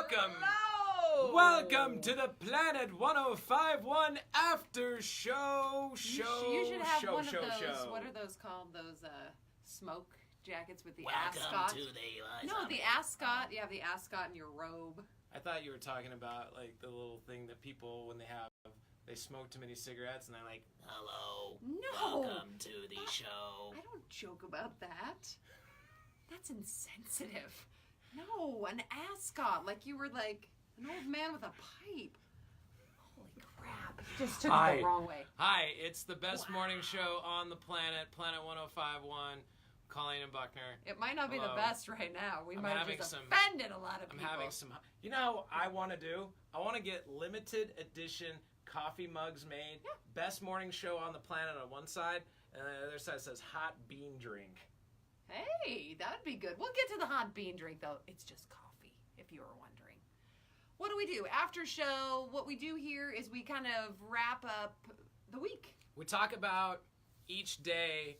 Welcome. Hello. Welcome to the Planet 1051 After Show. You should have one of those. What are those called? Those smoke jackets with the ascot. Welcome to the No, the ascot. You have the ascot in your robe. I thought you were talking about like the little thing that people, when they smoke too many cigarettes and they're like, hello. No. Welcome to the show. I don't joke about that. That's insensitive. No, an ascot. Like you were like an old man with a pipe. Holy crap. Just took it the wrong way. Hi, it's the best morning show on the planet, Planet 1051. Colleen and Buckner. It might not be the best right now. We might have just offended a lot of people. I'm having some... You know what I want to do? I want to get limited edition coffee mugs made. Yeah. Best morning show on the planet on one side, and on the other side says hot bean drink. Hey, that would be good. We'll get to the hot bean drink, though. It's just coffee, if you were wondering. What do? After show, what we do here is we kind of wrap up the week. We talk about each day.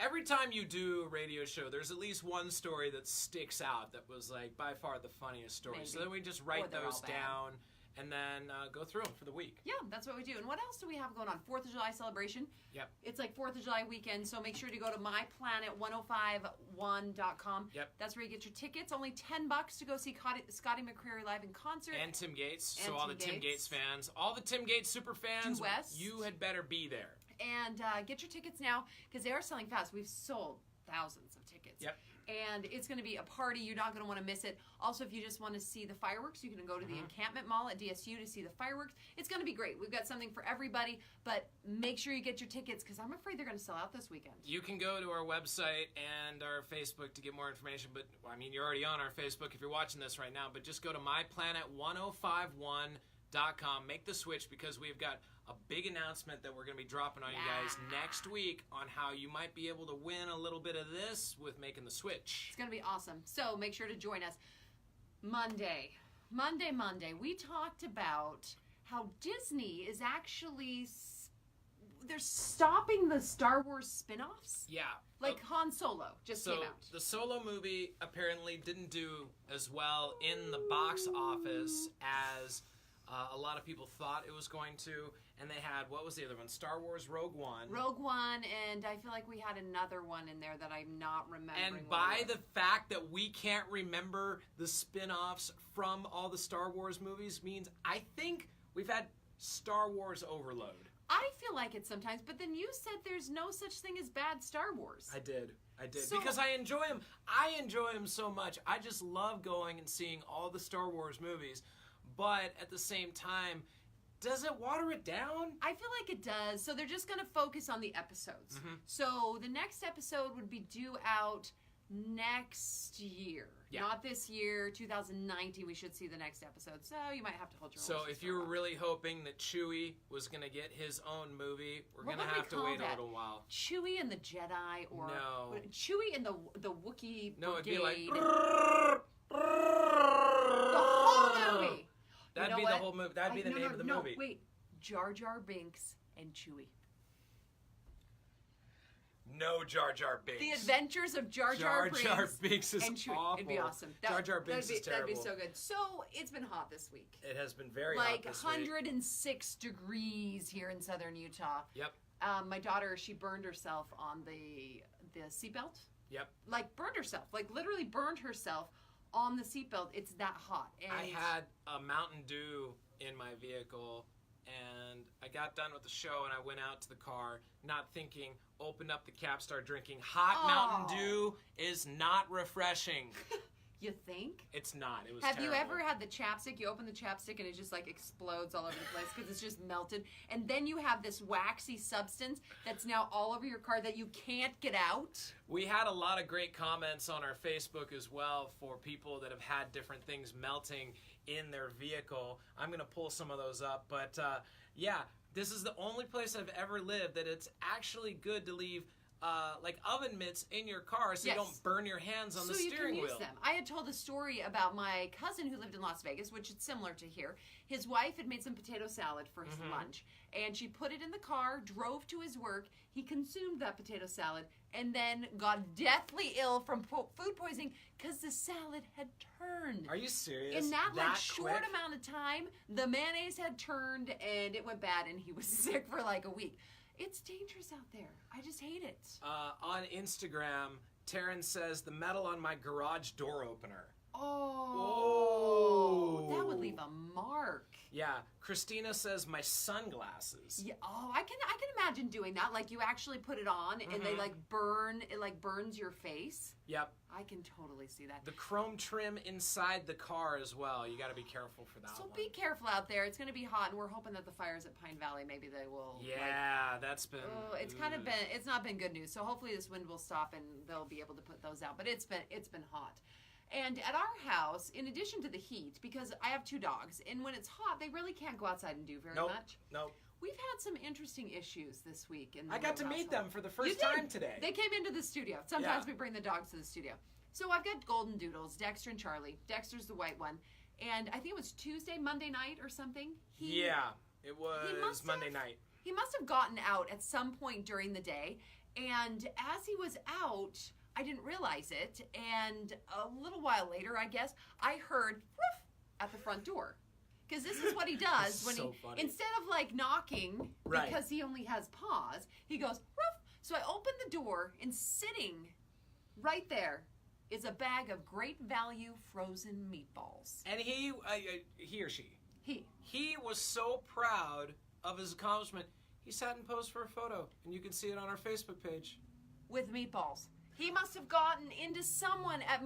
Every time you do a radio show, there's at least one story that sticks out that was like by far the funniest story. Maybe. So then we just write those down and then go through them for the week. Yeah, that's what we do. And what else do we have going on? 4th of July celebration. Yep. It's like 4th of July weekend, so make sure to go to myplanet1051.com. Yep. That's where you get your tickets. Only $10 to go see Scotty McCreery live in concert. And Tim Gates. And so all the Tim Gates fans, all the Tim Gates super fans, Due West. You had better be there. And get your tickets now because they are selling fast. We've sold thousands of tickets. Yep. And it's going to be a party. You're not going to want to miss it. Also, if you just want to see the fireworks, you can go to the Encampment Mall at DSU to see the fireworks. It's going to be great. We've got something for everybody, but make sure you get your tickets because I'm afraid they're going to sell out this weekend. You can go to our website and our Facebook to get more information, but I mean, you're already on our Facebook if you're watching this right now, but just go to myplanet1051.com. Make the switch because we've got a big announcement that we're going to be dropping on you guys next week on how you might be able to win a little bit of this with making the switch. It's going to be awesome. So make sure to join us. Monday, we talked about how Disney is actually, they're stopping the Star Wars spin-offs. Yeah. Like Han Solo just came out. The Solo movie apparently didn't do as well in the box office as a lot of people thought it was going to. And they had, what was the other one? Star Wars Rogue One. Rogue One, and I feel like we had another one in there that I'm not remembering. And by the fact that we can't remember the spin-offs from all the Star Wars movies means I think we've had Star Wars overload. I feel like it sometimes, but then you said there's no such thing as bad Star Wars. I did. So, because I enjoy them. I enjoy them so much. I just love going and seeing all the Star Wars movies. But at the same time, does it water it down? I feel like it does. So they're just going to focus on the episodes. So the next episode would be due out next year. Yeah. Not this year, 2019 we should see the next episode. So you might have to hold your horses. So if you were really hoping that Chewie was going to get his own movie, we're going to have to wait a little while. Chewie and the Jedi, or no. Chewie and the Wookiee No, Brigade. it'd be like the whole movie. That'd be the whole movie. That'd be the name of the movie. Wait, Jar Jar Binks and Chewie. No Jar Jar Binks. The Adventures of Jar Jar Binks is and Chewie. awful. It'd be awesome. Jar Jar Binks is terrible. That'd be so good. So it's been hot this week. It has been very hot this week. Like 106 degrees here in southern Utah. Yep. My daughter, she burned herself on the seatbelt. Yep. Like burned herself. Like literally burned herself on the seatbelt. It's that hot. And I had a Mountain Dew in my vehicle, and I got done with the show, and I went out to the car, not thinking, opened up the cap, started drinking. Hot Mountain Dew is not refreshing. You think? It's not. It was Have terrible. you ever had the chapstick? You open the chapstick and it just like explodes all over the place because it's just melted. And then you have this waxy substance that's now all over your car that you can't get out. We had a lot of great comments on our Facebook as well for people that have had different things melting in their vehicle. I'm going to pull some of those up. But yeah, this is the only place I've ever lived that it's actually good to leave like oven mitts in your car so you don't burn your hands on the steering wheel. So you can use them. I had told a story about my cousin who lived in Las Vegas, which is similar to here. His wife had made some potato salad for his lunch, and she put it in the car, drove to his work. He consumed that potato salad, and then got deathly ill from food poisoning because the salad had turned. burn. Are you serious? In that like short quick? amount of time, the mayonnaise had turned and it went bad and he was sick for like a week. It's dangerous out there. I just hate it. On Instagram, Taryn says the metal on my garage door opener. Oh, that would leave a mark. Yeah, Christina says my sunglasses. Yeah. Oh, I can imagine doing that. Like you actually put it on and they like burn. It like burns your face. Yep. I can totally see that. The chrome trim inside the car as well. You got to be careful for that So one. be careful out there. It's going to be hot, and we're hoping that the fires at Pine Valley, maybe they will. Yeah, that's been. Oh, it's kind of been. It's not been good news. So hopefully this wind will stop and they'll be able to put those out. But it's been hot. And at our house, in addition to the heat, because I have 2 dogs, and when it's hot, they really can't go outside and do very much. Nope. We've had some interesting issues this week. In the I got to meet them household. for the You first did. time today. They came into the studio. Sometimes Yeah. we bring the dogs to the studio. So I've got golden doodles, Dexter and Charlie. Dexter's the white one. And I think it was Monday night or something. Yeah, it must was Monday have- night. He must have gotten out at some point during the day. And as he was out, I didn't realize it. And a little while later, I guess, I heard woof at the front door. Because this is what he does when So funny. instead of like knocking, Right. because he only has paws, he goes woof. So I open the door, and sitting right there is a bag of great value frozen meatballs. And he or she, He. he was so proud of his accomplishment. He sat and posed for a photo, and you can see it on our Facebook page. With meatballs. He must have gotten into someone at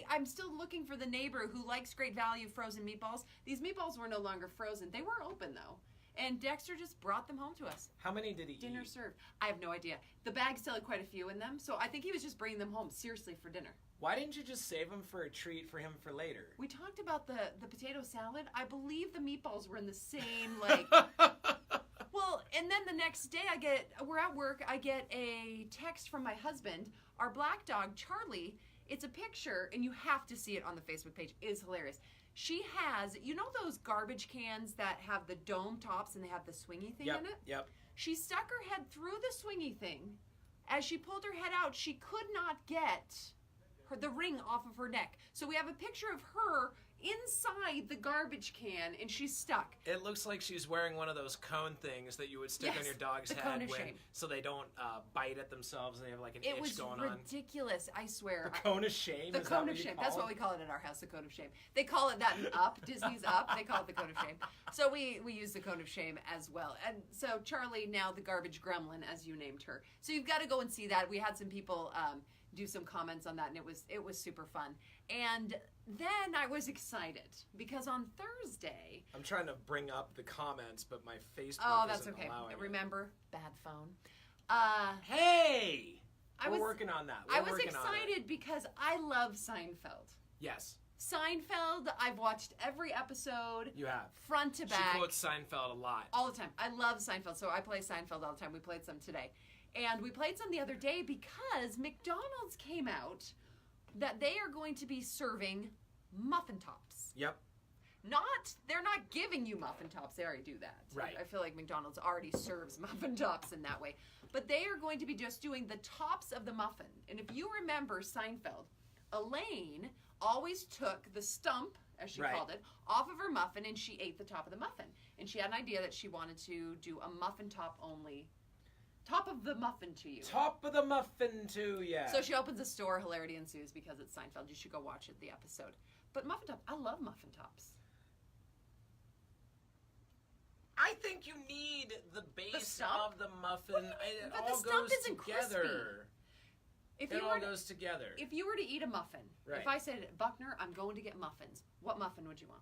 I'm still looking for the neighbor who likes Great Value frozen meatballs. These meatballs were no longer frozen. They were open, though. And Dexter just brought them home to us. How many did he Dinner eat? served. I have no idea. The bag still had quite a few in them, so I think he was just bringing them home, seriously, for dinner. Why didn't you just save them for a treat for him for later? We talked about the potato salad. I believe the meatballs were in the same, like... Well, and then the next day we're at work, I get a text from my husband. Our black dog, Charlie, it's a picture, and you have to see it on the Facebook page. It is hilarious. She has, you know those garbage cans that have the dome tops and they have the swingy thing in it? Yep. She stuck her head through the swingy thing. As she pulled her head out, she could not get the ring off of her neck. So we have a picture of her inside the garbage can, and she's stuck. It looks like she's wearing one of those cone things that you would stick on Yes, your dog's the cone head of shame. so they don't bite at themselves and they have like an It itch was going on. ridiculous, I swear. The cone of shame? The Is cone that of what you shame. call That's it? what we call it at our house, the cone of shame. They call it that in Up, Disney's Up. They call it the cone of shame. So we use the cone of shame as well. And so Charlie, now the garbage gremlin, as you named her. So you've got to go and see that. We had some people do some comments on that, and it was super fun. And then I was excited because on Thursday. I'm trying to bring up the comments, but my Facebook Oh, that's isn't okay. allowing it. Remember, bad phone. Hey! I We're was working on that. I We're was working on it. excited because I love Seinfeld. Yes, Seinfeld, I've watched every episode, you have. front to She back, quotes Seinfeld a lot. all the time. I love Seinfeld, so I play Seinfeld all the time. We played some today. And we played some the other day because McDonald's came out that they are going to be serving Muffin Tops. Yep. They're not giving you Muffin Tops. They already do that. Right. I feel like McDonald's already serves Muffin Tops in that way. But they are going to be just doing the tops of the muffin. And if you remember Seinfeld, Elaine always took the stump, as she Right. called it, off of her muffin, and she ate the top of the muffin. And she had an idea that she wanted to do a muffin top only. Top of the muffin to you. Top of the muffin to ya. So she opens a store, hilarity ensues because it's Seinfeld. You should go watch it, the episode. But Muffin Tops, I love Muffin Tops. I think you need the base stump? of the muffin. It But the all stump goes isn't together. If It you all were to, goes together. if you were to eat a muffin, Right. if I said, Buckner, I'm going to get muffins, what muffin would you want?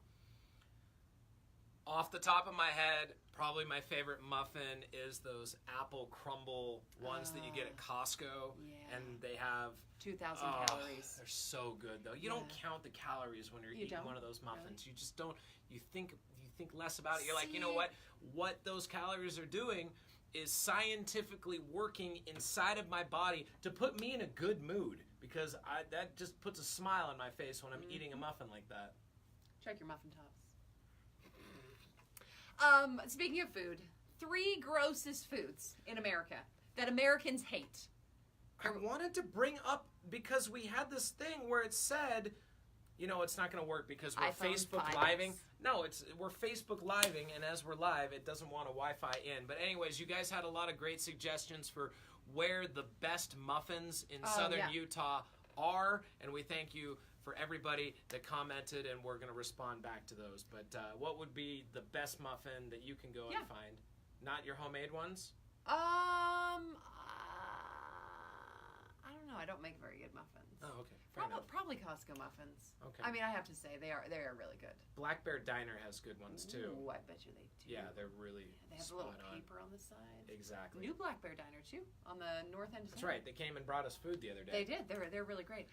Off the top of my head, probably my favorite muffin is those apple crumble ones that you get at Costco. Yeah. And they have 2,000 oh, calories. They're so good though. You don't count the calories when you're You eating don't? one of those muffins. Really? You just don't. You think less about it. You're like, you know See? what? What those calories are doing is scientifically working inside of my body to put me in a good mood because that just puts a smile on my face when I'm eating a muffin like that. Check your Muffin Tops. Speaking of food, 3 grossest foods in America that Americans hate. I wanted to bring up because we had this thing where it said you know, it's not going to work because we're iPhone Facebook 5S. living. No, we're Facebook living, and as we're live, it doesn't want a Wi-Fi in. But anyways, you guys had a lot of great suggestions for where the best muffins in southern Utah are, and we thank you for everybody that commented, and we're going to respond back to those. But what would be the best muffin that you can go and find? Not your homemade ones? I don't know. I don't make very good muffins. Oh, okay. Probably Costco muffins. Okay. I mean, I have to say they are really good. Black Bear Diner has good ones too. Ooh, I bet you they do. Yeah, they're really They have a spot little on. paper on the side. Exactly. New Black Bear Diner too, on the north end of That's town. right. They came and brought us food the other day. They did. They're really great.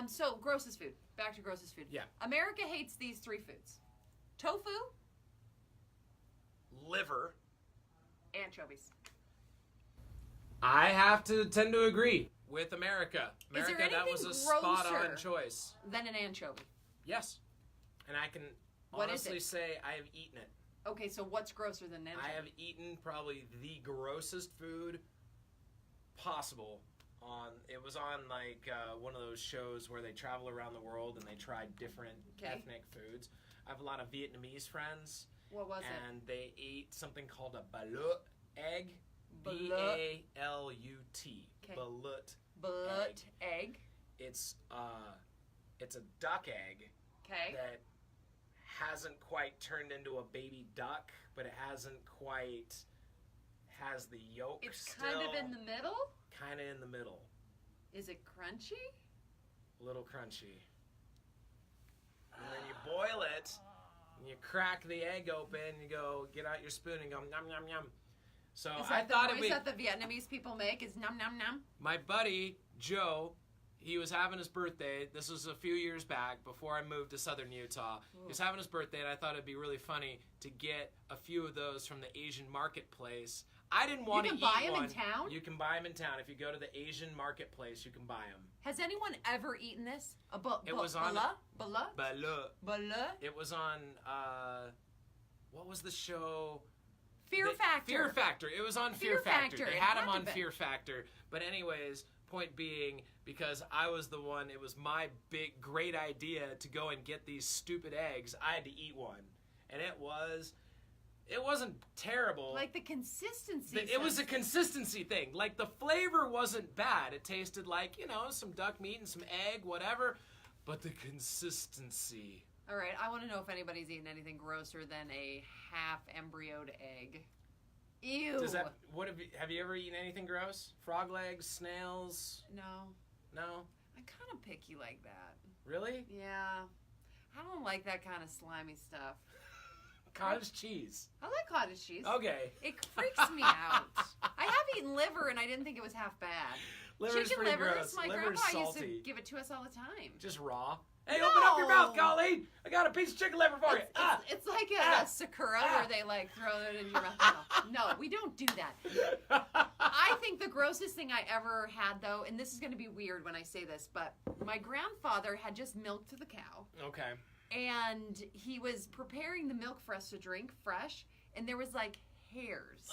So grossest food. Back to grossest food. Yeah. America hates these 3 foods: tofu, Liver. anchovies. I have to tend to agree with America. Is there America, that was anything a spot-on grosser choice. Then an anchovy. Yes. And I can What is honestly it? say I have eaten it. Okay, so what's grosser than an anchovy? I have eaten probably the grossest food possible. It was on like one of those shows where they travel around the world and they try different ethnic foods. I have a lot of Vietnamese friends. What was and they ate something called a balut egg. Balut. B-A-L-U-T. Okay. Balut. Balut egg. It's a duck egg Okay. that hasn't quite turned into a baby duck, but it hasn't quite has the yolk It's still. kind of in the middle. Kind of in the middle. Is it crunchy? A little crunchy. And then you boil it, and you crack the egg open, you go, get out your spoon and go, yum, yum, yum. So Is I that thought the it'd noise be... that the Vietnamese people make? Is nom nom nom? My buddy, Joe, he was having his birthday. This was a few years back before I moved to southern Utah. He was having his birthday, and I thought it'd be really funny to get a few of those from the Asian marketplace. I didn't want to eat one. You can buy them in town? You can buy them in town. If you go to the Asian marketplace, you can buy them. Has anyone ever eaten this? It was on... Balut? Balut? It was on, what was the show? Fear Factor. Fear Factor. It was on Fear Factor. They It had had him to on be. Fear Factor. But anyways, point being, because I was the one, it was my great idea to go and get these stupid eggs, I had to eat one. And it wasn't terrible. Like the consistency. It was a consistency thing. Like the flavor wasn't bad. It tasted like, you know, some duck meat and some egg, whatever. But the consistency... All right, I want to know if anybody's eaten anything grosser than a half embryoed egg. Ew. Have you ever eaten anything gross? Frog legs, snails? No. No? I'm kind of picky like that. Really? Yeah. I don't like that kind of slimy stuff. Cottage cheese. I like cottage cheese. Okay. It freaks me out. I have eaten liver and I didn't think it was half bad. Liver's Chicken pretty livers, gross. my Liver's grandpa salty. used to give it to us all the time. Just raw. Hey, open up your mouth, No. Colleen. I got a piece of chicken liver for you. It's like a Sakura where they like throw it in your mouth. No, we don't do that. I think the grossest thing I ever had, though, and this is going to be weird when I say this, but my grandfather had just milked the cow. Okay. And he was preparing the milk for us to drink fresh, and there was like hairs.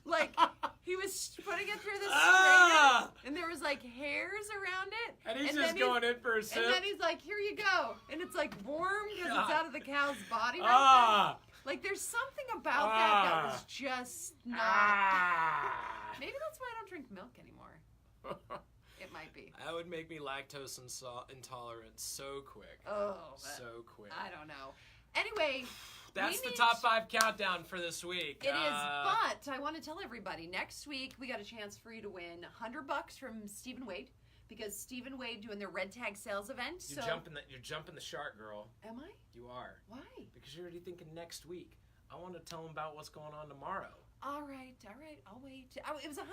Like, he was putting it through the strainer, and there was like hairs around it. And he's just going in for a sip. And then he's like, here you go. And it's like warm because it's out of the cow's body right Ah. then. Like, there's something about that was just not. Maybe that's why I don't drink milk anymore. It might be. That would make me lactose intolerant so quick. Oh. So quick. I don't know. Anyway. That's the top 5 countdown for this week. It is, but I want to tell everybody, next week we got a chance for you to win $100 from Stephen Wade, because Stephen Wade doing their Red Tag Sales event. You're jumping the shark, girl. Am I? You are. Why? Because you're already thinking next week. I want to tell them about what's going on tomorrow. All right, I'll wait. It was $100.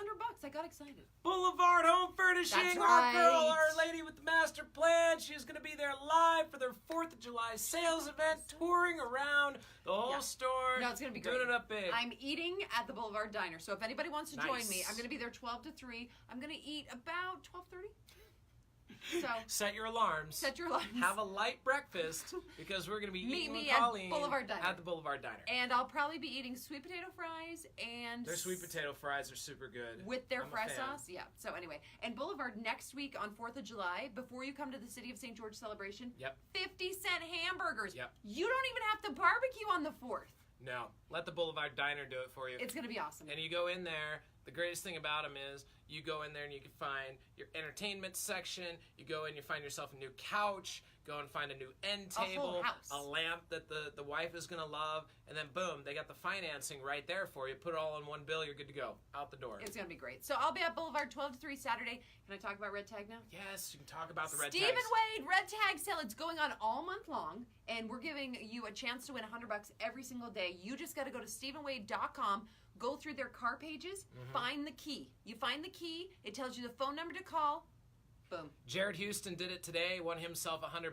I got excited. Boulevard Home Furnishing, That's our girl, right. our lady with the master plan. She's going to be there live for their 4th of July sales event, touring around the whole store. No, it's going to be great. Doing it up big. I'm eating at the Boulevard Diner, so if anybody wants to join Nice. me, I'm going to be there 12 to 3. I'm going to eat about 12:30. So Set your alarms. set your alarms. Have a light breakfast because we're going to be Meet eating me with at Colleen Boulevard Diner. at the Boulevard Diner. And I'll probably be eating sweet potato fries and Their sweet potato fries are super good. with their I'm a fresh fan. sauce. Yeah. So anyway, and Boulevard next week on 4th of July, before you come to the City of St. George celebration, Yep. 50-cent hamburgers. Yep. You don't even have to barbecue on the 4th. No, let the Boulevard Diner do it for you. It's going to be awesome. And you go in there, the greatest thing about them is you go in there and you can find your entertainment section. You go in, you find yourself a new couch, go and find a new end A whole table, house. a lamp that the wife is going to love, and then boom, they got the financing right there for you. Put it all in one bill, you're good to go. Out the door. It's going to be great. So I'll be at Boulevard 12 to 3 Saturday. Can I talk about Red Tag now? Yes, you can talk about the red Stephen tags. Wade Red Tag Sale. It's going on all month long, and we're giving you a chance to win $100 every single day. You just got to go to StephenWade.com, go through their car pages, find the key. You find the key. It tells you the phone number to call. Boom. Jared Houston did it today. Won himself $100.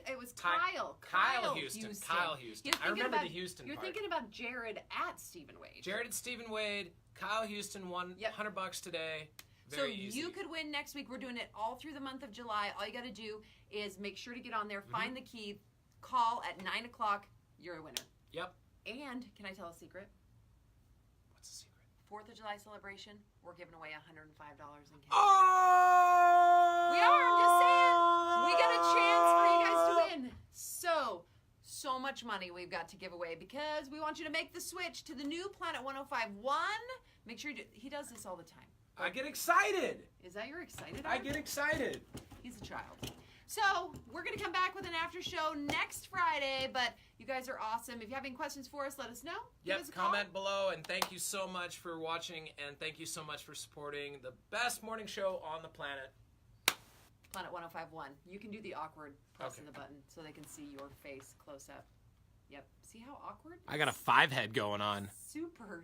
It was Ty- Kyle. Kyle Houston. Kyle Houston. You're I thinking remember about, the Houston You're part. thinking about Jared at Stephen Wade. Jared and Stephen Wade. Kyle Houston won Yep. $100 today. So Very easy. you could win next week. We're doing it all through the month of July. All you got to do is make sure to get on there, find the key, call at 9 o'clock. You're a winner. Yep. And can I tell a secret? What's the secret? 4th of July celebration, we're giving away $105 in cash. Oh! We are. I'm just saying. We got a chance for you guys to win. So much money we've got to give away because we want you to make the switch to the new Planet 105.1. Make sure you do. He does this all the time. I get excited. Is that you're excited? I Art? get excited. He's a child. So we're going to come back with an after show next Friday, but you guys are awesome. If you have any questions for us, let us know. Give Yep, us a call. comment below, and thank you so much for watching, and thank you so much for supporting the best morning show on the planet. Planet 105.1. You can do the awkward pressing the button so they can see your face close up. Yep. See how awkward? I got a 5 head going on. Super